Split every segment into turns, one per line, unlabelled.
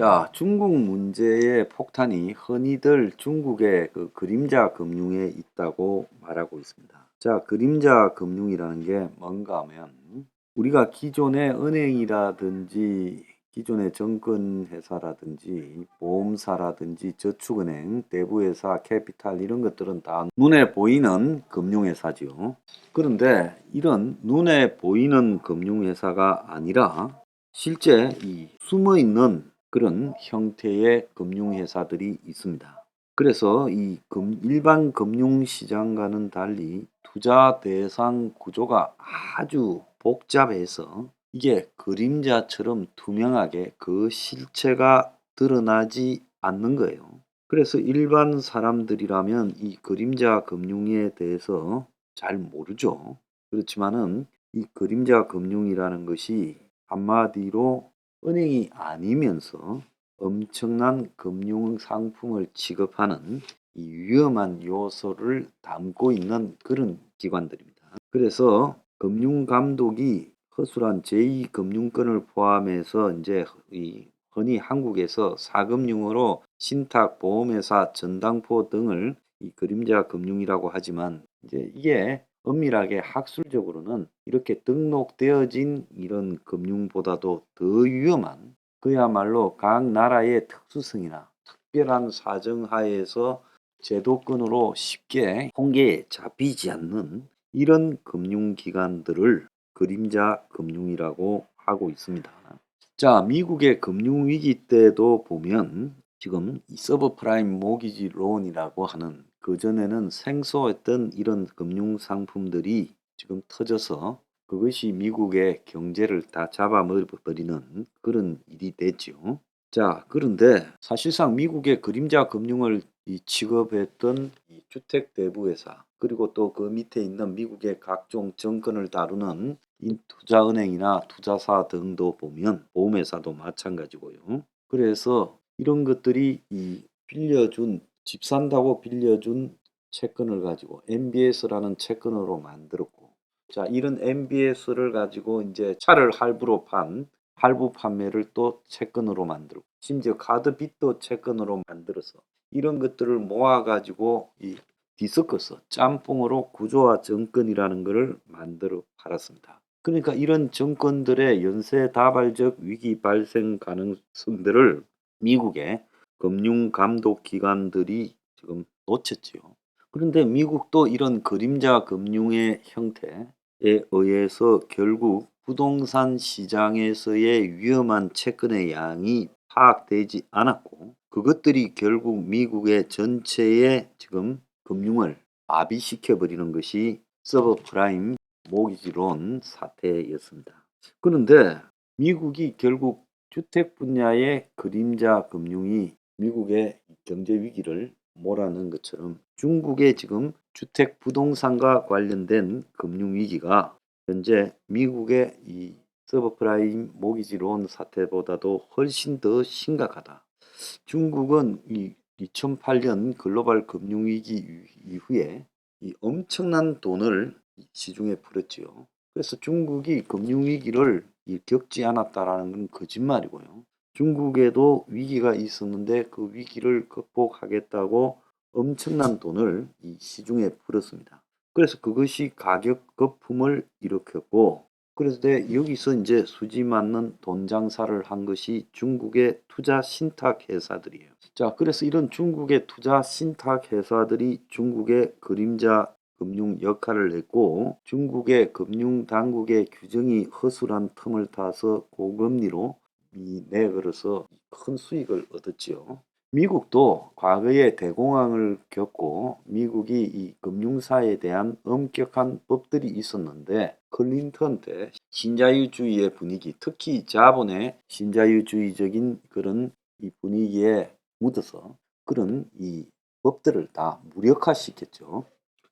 자, 중국 문제의 폭탄이 흔히들 중국의 그 그림자 금융에 있다고 말하고 있습니다. 자, 그림자 금융이라는 게 뭔가 하면 우리가 기존의 은행이라든지 기존의 증권회사라든지 보험사라든지 저축은행, 대부회사, 캐피탈 이런 것들은 다 눈에 보이는 금융회사지요. 그런데 이런 눈에 보이는 금융회사가 아니라 실제 이 숨어있는 그런 형태의 금융회사들이 있습니다. 그래서 이 일반 금융시장과는 달리 투자 대상 구조가 아주 복잡해서 이게 그림자처럼 투명하게 그 실체가 드러나지 않는 거예요. 그래서 일반 사람들이라면 이 그림자 금융에 대해서 잘 모르죠. 그렇지만은 이 그림자 금융이라는 것이 한마디로 은행이 아니면서 엄청난 금융 상품을 취급하는 이 위험한 요소를 담고 있는 그런 기관들입니다. 그래서 금융 감독이 허술한 제2금융권을 포함해서 이제 이 흔히 한국에서 사금융으로 신탁, 보험회사, 전당포 등을 이 그림자 금융이라고 하지만 이제 이게 엄밀하게 학술적으로는 이렇게 등록되어진 이런 금융보다도 더 위험한 그야말로 각 나라의 특수성이나 특별한 사정 하에서 제도권으로 쉽게 통계에 잡히지 않는 이런 금융기관들을 그림자 금융이라고 하고 있습니다. 자, 미국의 금융위기 때도 보면 지금 이 서브프라임 모기지 론이라고 하는 그전에는 생소했던 이런 금융 상품들이 지금 터져서 그것이 미국의 경제를 다 잡아먹어버리는 그런 일이 됐죠. 자, 그런데 사실상 미국의 그림자 금융을 취급했던 이 주택대부회사 그리고 또 그 밑에 있는 미국의 각종 정권을 다루는 이 투자은행이나 투자사 등도 보면 보험회사도 마찬가지고요. 그래서 이런 것들이 이 빌려준 집 산다고 빌려준 채권을 가지고 MBS라는 채권으로 만들었고 자 이런 MBS를 가지고 이제 차를 할부로 판 할부 판매를 또 채권으로 만들고 심지어 카드빚도 채권으로 만들어서 이런 것들을 모아 가지고 이 뒤섞어서 짬뽕으로 구조화 정권이라는 것을 만들어 팔았습니다. 그러니까 이런 정권들의 연쇄다발적 위기 발생 가능성들을 미국의 금융감독기관들이 지금 놓쳤지요. 그런데 미국도 이런 그림자 금융의 형태에 의해서 결국 부동산 시장에서의 위험한 채권의 양이 파악되지 않았고 그것들이 결국 미국의 전체의 지금 금융을 마비시켜 버리는 것이 서브프라임 모기지론 사태였습니다. 그런데 미국이 결국 주택 분야의 그림자 금융이 미국의 경제 위기를 몰아넣은 것처럼 중국의 지금 주택 부동산과 관련된 금융 위기가 현재 미국의 이 서브프라임 모기지론 사태보다도 훨씬 더 심각하다. 중국은 이 2008년 글로벌 금융위기 이후에 이 엄청난 돈을 시중에 풀었지요. 그래서 중국이 금융위기를 겪지 않았다라는 건 거짓말이고요. 중국에도 위기가 있었는데 그 위기를 극복하겠다고 엄청난 돈을 이 시중에 풀었습니다. 그래서 그것이 가격 거품을 일으켰고 그래서 여기서 이제 수지 맞는 돈 장사를 한 것이 중국의 투자 신탁 회사들이에요. 자, 그래서 이런 중국의 투자 신탁 회사들이 중국의 그림자 금융 역할을 했고 중국의 금융 당국의 규정이 허술한 틈을 타서 고금리로 내걸어서 큰 수익을 얻었지요. 미국도 과거에 대공황을 겪고 미국이 이 금융사에 대한 엄격한 법들이 있었는데 클린턴 때 신자유주의의 분위기, 특히 자본의 신자유주의적인 그런 이 분위기에 묻어서 그런 이 법들을 다 무력화시켰죠.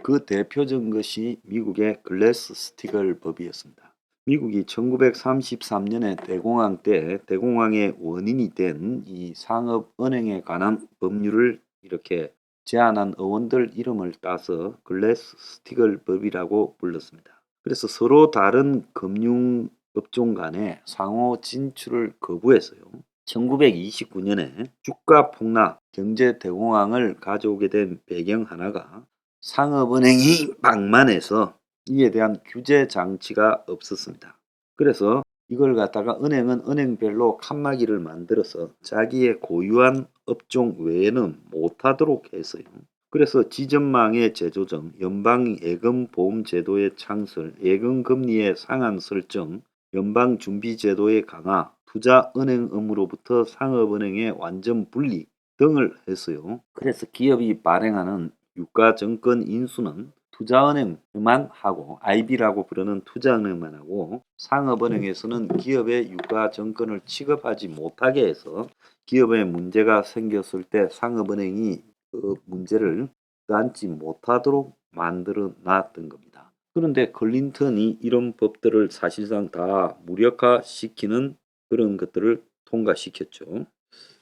그 대표적인 것이 미국의 글래스-스티글 법이었습니다. 미국이 1933년에 대공황 때 대공황의 원인이 된 이 상업은행에 관한 법률을 이렇게 제안한 의원들 이름을 따서 글래스-스티글 법이라고 불렀습니다. 그래서 서로 다른 금융업종 간의 상호 진출을 거부했어요. 1929년에 주가 폭락, 경제 대공황을 가져오게 된 배경 하나가 상업은행이 방만해서 이에 대한 규제 장치가 없었습니다. 그래서 이걸 갖다가 은행은 은행별로 칸막이를 만들어서 자기의 고유한 업종 외에는 못하도록 했어요. 그래서 지점망의 재조정, 연방예금보험제도의 창설, 예금금리의 상한 설정, 연방준비제도의 강화, 투자은행 업무로부터 상업은행의 완전 분리 등을 했어요. 그래서 기업이 발행하는 유가증권 인수는 투자은행만 하고 IB라고 부르는 투자은행만 하고 상업은행에서는 기업의 유가증권을 취급하지 못하게 해서 기업에 문제가 생겼을 때 상업은행이 그 문제를 안지 못하도록 만들어 놨던 겁니다. 그런데 클린턴이 이런 법들을 사실상 다 무력화시키는 그런 것들을 통과시켰죠.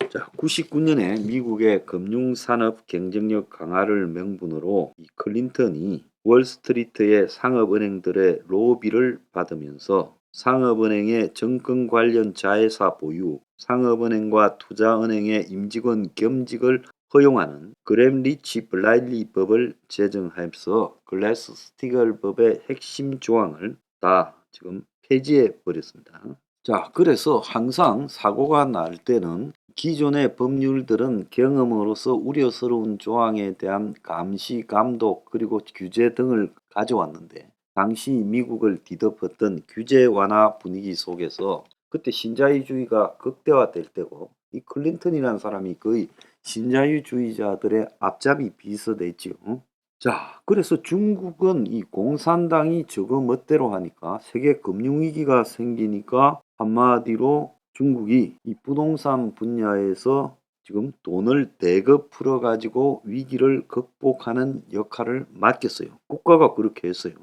자, 99년에 미국의 금융산업 경쟁력 강화를 명분으로 이 클린턴이 월스트리트의 상업은행들의 로비를 받으면서 상업은행의 정권 관련 자회사 보유, 상업은행과 투자은행의 임직원 겸직을 허용하는 그램리치 블라일리 법을 제정하면서 글래스-스티글 법의 핵심 조항을 다 지금 폐지해 버렸습니다. 자, 그래서 항상 사고가 날 때는 기존의 법률들은 경험으로서 우려스러운 조항에 대한 감시, 감독, 그리고 규제 등을 가져왔는데 당시 미국을 뒤덮었던 규제 완화 분위기 속에서 그때 신자유주의가 극대화될 때고 이 클린턴이라는 사람이 거의 신자유주의자들의 앞잡이 비서됐지요. 자, 그래서 중국은 이 공산당이 저거 멋대로 하니까 세계 금융위기가 생기니까 한마디로 중국이 이 부동산 분야에서 지금 돈을 대거 풀어가지고 위기를 극복하는 역할을 맡겼어요. 국가가 그렇게 했어요.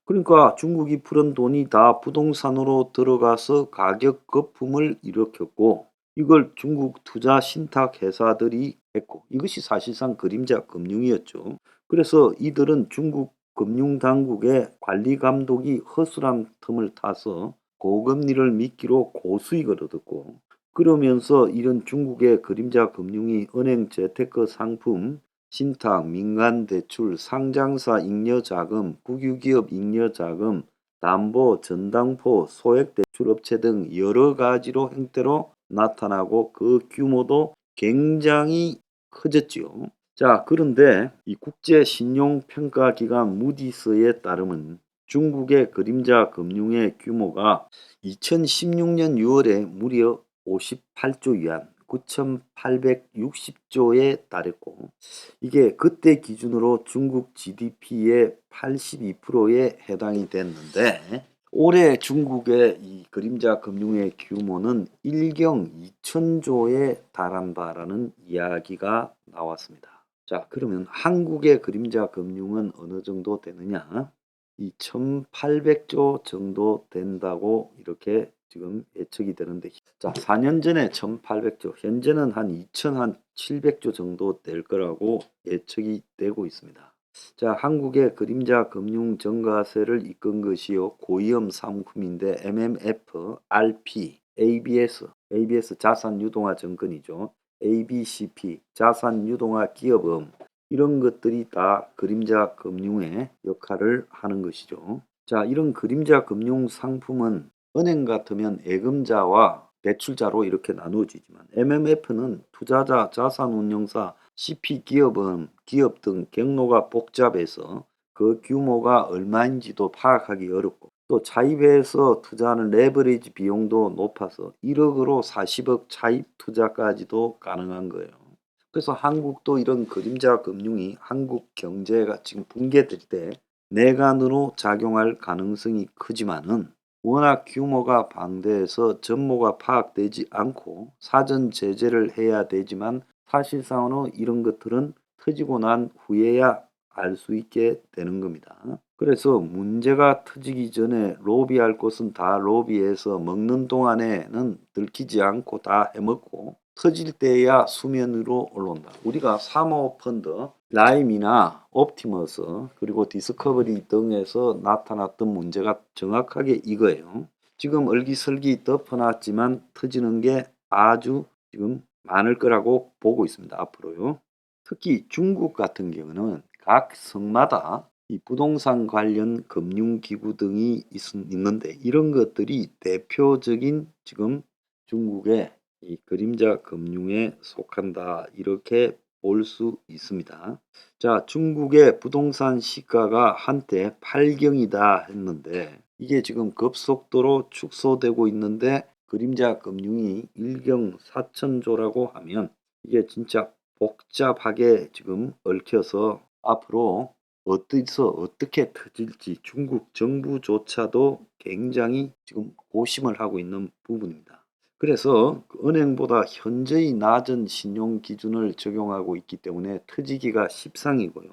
그러니까 중국이 풀은 돈이 다 부동산으로 들어가서 가격 거품을 일으켰고 이걸 중국 투자 신탁 회사들이 했고 이것이 사실상 그림자 금융이었죠. 그래서 이들은 중국 금융당국의 관리 감독이 허술한 틈을 타서 고금리를 미끼로 고수익을 얻었고 그러면서 이런 중국의 그림자 금융이 은행 재테크 상품, 신탁, 민간대출, 상장사 잉여자금, 국유기업 잉여자금, 담보, 전당포, 소액대출업체 등 여러 가지로 형태로 나타나고 그 규모도 굉장히 커졌지요. 자, 그런데 이 국제신용평가기관 무디스에 따르면 중국의 그림자 금융의 규모가 2016년 6월에 무려 58조 위안, 9,860조에 달했고 이게 그때 기준으로 중국 GDP의 82%에 해당이 됐는데 올해 중국의 이 그림자 금융의 규모는 1경 2천조에 달한다라는 이야기가 나왔습니다. 자, 그러면 한국의 그림자 금융은 어느 정도 되느냐? 이 1800조 정도 된다고 이렇게 지금 예측이 되는데 자, 4년 전에 1800조, 현재는 한 2700조 정도 될 거라고 예측이 되고 있습니다. 자, 한국의 그림자 금융 증가세를 이끈 것이요 고위험 상품인데 MMF, RP, ABS 자산 유동화 증권이죠. ABCP 자산 유동화 기업음 이런 것들이 다 그림자 금융의 역할을 하는 것이죠. 자, 이런 그림자 금융 상품은 은행 같으면 예금자와 대출자로 이렇게 나누어지지만 MMF는 투자자, 자산운용사, CP 기업은 기업 등 경로가 복잡해서 그 규모가 얼마인지도 파악하기 어렵고 또 차입해서 투자하는 레버리지 비용도 높아서 1억으로 40억 차입 투자까지도 가능한 거예요. 그래서 한국도 이런 그림자 금융이 한국 경제가 지금 붕괴될 때 내관으로 작용할 가능성이 크지만은 워낙 규모가 방대해서 전모가 파악되지 않고 사전 제재를 해야 되지만 사실상으로 이런 것들은 터지고 난 후에야 알 수 있게 되는 겁니다. 그래서 문제가 터지기 전에 로비할 곳은 다 로비해서 먹는 동안에는 들키지 않고 다 해먹고 터질 때야 수면으로 올라온다. 우리가 사모펀드, 라임이나 옵티머스 그리고 디스커버리 등에서 나타났던 문제가 정확하게 이거예요. 지금 얼기설기 덮어놨지만 터지는 게 아주 지금 많을 거라고 보고 있습니다. 앞으로요. 특히 중국 같은 경우는 각 성마다 이 부동산 관련 금융기구 등이 있는데 이런 것들이 대표적인 지금 중국의 이 그림자 금융에 속한다 이렇게 볼 수 있습니다. 자, 중국의 부동산 시가가 한때 8경이다 했는데 이게 지금 급속도로 축소되고 있는데 그림자 금융이 1경 4천조라고 하면 이게 진짜 복잡하게 지금 얽혀서 앞으로 어디서 어떻게 터질지 중국 정부조차도 굉장히 지금 고심을 하고 있는 부분입니다. 그래서 은행보다 현저히 낮은 신용 기준을 적용하고 있기 때문에 터지기가 십상이고요.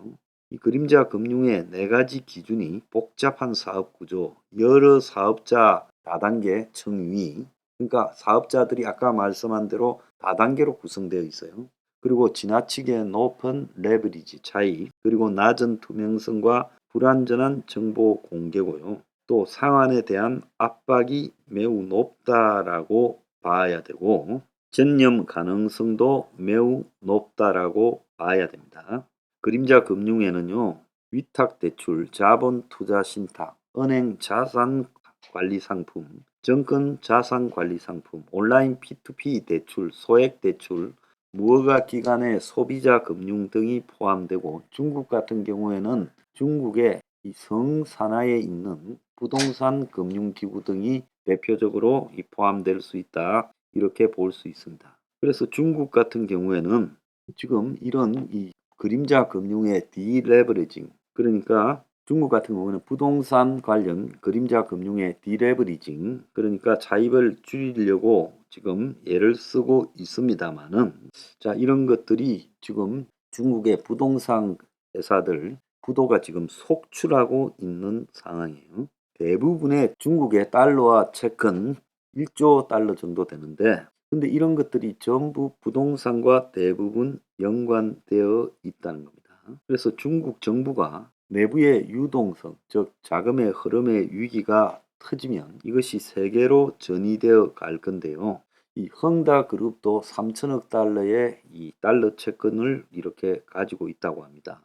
이 그림자 금융의 4가지 기준이 복잡한 사업 구조, 여러 사업자 다단계 청위, 그러니까 사업자들이 아까 말씀한 대로 다단계로 구성되어 있어요. 그리고 지나치게 높은 레버리지 차이, 그리고 낮은 투명성과 불완전한 정보 공개고요. 또 상환에 대한 압박이 매우 높다라고 봐야 되고 전념 가능성도 매우 높다라고 봐야 됩니다. 그림자 금융에는요. 위탁대출, 자본투자신탁, 은행 자산관리상품, 정권 자산관리상품, 온라인 P2P 대출, 소액대출, 무허가 기관의 소비자 금융 등이 포함되고 중국 같은 경우에는 중국의 이 성산하에 있는 부동산 금융기구 등이 대표적으로 포함될 수 있다 이렇게 볼 수 있습니다. 그래서 중국 같은 경우에는 지금 이런 이 그림자 금융의 디레버리징, 그러니까 중국 같은 경우는 부동산 관련 그림자 금융의 디레버리징, 그러니까 차입을 줄이려고 지금 애를 쓰고 있습니다만은 자, 이런 것들이 지금 중국의 부동산 회사들 부도가 지금 속출하고 있는 상황이에요. 대부분의 중국의 달러와 채권 1조 달러 정도 되는데 근데 이런 것들이 전부 부동산과 대부분 연관되어 있다는 겁니다. 그래서 중국 정부가 내부의 유동성, 즉 자금의 흐름의 위기가 터지면 이것이 세계로 전이되어 갈 건데요. 이 헝다그룹도 3천억 달러의 이 달러 채권을 이렇게 가지고 있다고 합니다.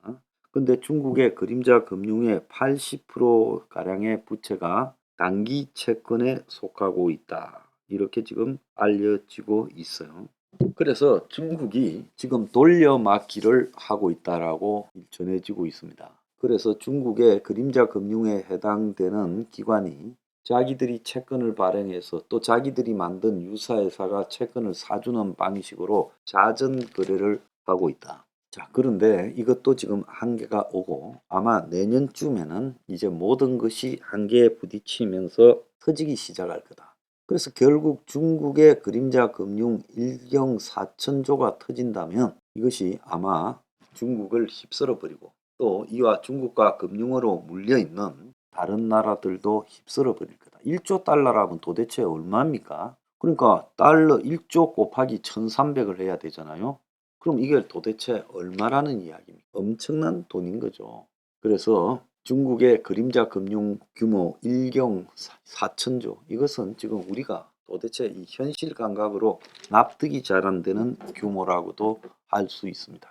근데 중국의 그림자 금융의 80%가량의 부채가 단기 채권에 속하고 있다. 이렇게 지금 알려지고 있어요. 그래서 중국이 지금 돌려막기를 하고 있다라고 전해지고 있습니다. 그래서 중국의 그림자 금융에 해당되는 기관이 자기들이 채권을 발행해서 또 자기들이 만든 유사회사가 채권을 사주는 방식으로 자전 거래를 하고 있다. 자, 그런데 이것도 지금 한계가 오고 아마 내년쯤에는 이제 모든 것이 한계에 부딪히면서 터지기 시작할 거다. 그래서 결국 중국의 그림자 금융 1경 4천조가 터진다면 이것이 아마 중국을 휩쓸어 버리고 또 이와 중국과 금융으로 물려있는 다른 나라들도 휩쓸어 버릴 거다. 1조 달러라면 도대체 얼마입니까? 그러니까 달러 1조 곱하기 1300을 해야 되잖아요. 그럼 이게 도대체 얼마라는 이야기입니까? 엄청난 돈인 거죠. 그래서 중국의 그림자 금융 규모 1경 4천조 이것은 지금 우리가 도대체 이 현실 감각으로 납득이 잘 안 되는 규모라고도 할 수 있습니다.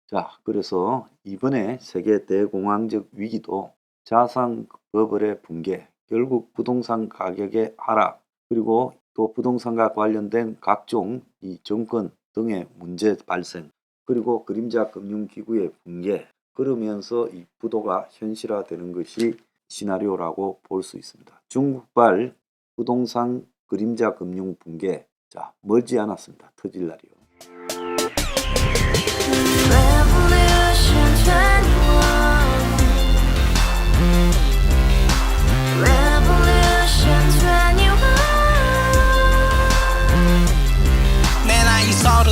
자, 그래서 이번에 세계 대공황적 위기도 자산 버블의 붕괴, 결국 부동산 가격의 하락, 그리고 또 부동산과 관련된 각종 이 정권 등의 문제 발생, 그리고 그림자 금융기구의 붕괴, 그러면서 이 부도가 현실화되는 것이 시나리오라고 볼 수 있습니다. 중국발 부동산 그림자 금융 붕괴, 자, 멀지 않았습니다. 터질 날이요.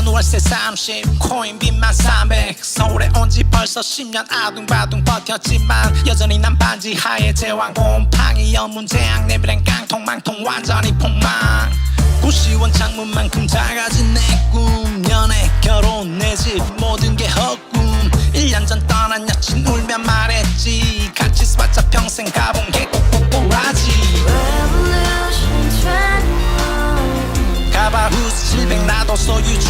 월세 30 코인빚만 300 서울에 온지 벌써 10년 아둥바둥 버텼지만 여전히 난 반지 하에 제왕 곰팡이 연문제약 내 브랜 깡통망통 완전히 폭망 구시원 창문만큼 작아진 내 꿈 연애 결혼 내 집 모든 게 헛꿈 1년 전 떠난 여친 울며 말했지 같이 살자 평생 가본 게 꼭꼭꼬라지 가발 후스 700 소유주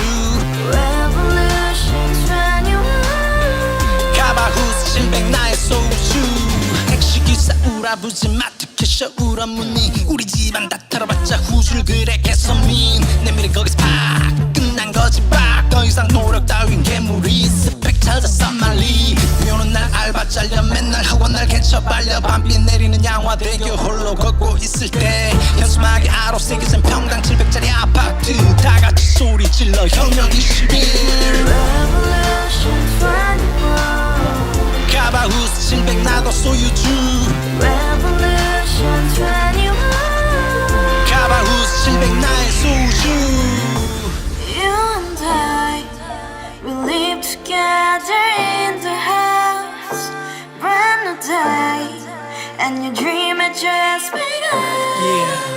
Revolution 21
가바후스 700 나의 소주 택시기사 우라부지 마트 캐셔 울어무니 우리 집안 다 털어봤자 후줄 그래 개선민 내 미래 거기서 팍 끝난 거지 팍더 이상 노력 따윈 괴물이 스펙 찾아서 말리 비오는 날 알바 잘려 맨날 학원 날 개쳐 발려 밤비 내리는 양화대교 홀로 걷고 있을 때 현수막에 아로 새겨진 평당 700짜리 아파트 다 같이 소리 질러 혁명 21
Revolution 21
가바후스 700 나도 소유주
Revolution 21
가바후스 700 나의 소주
You and I, we live together in the house. Brand new day, and your dream had just begun.
Yeah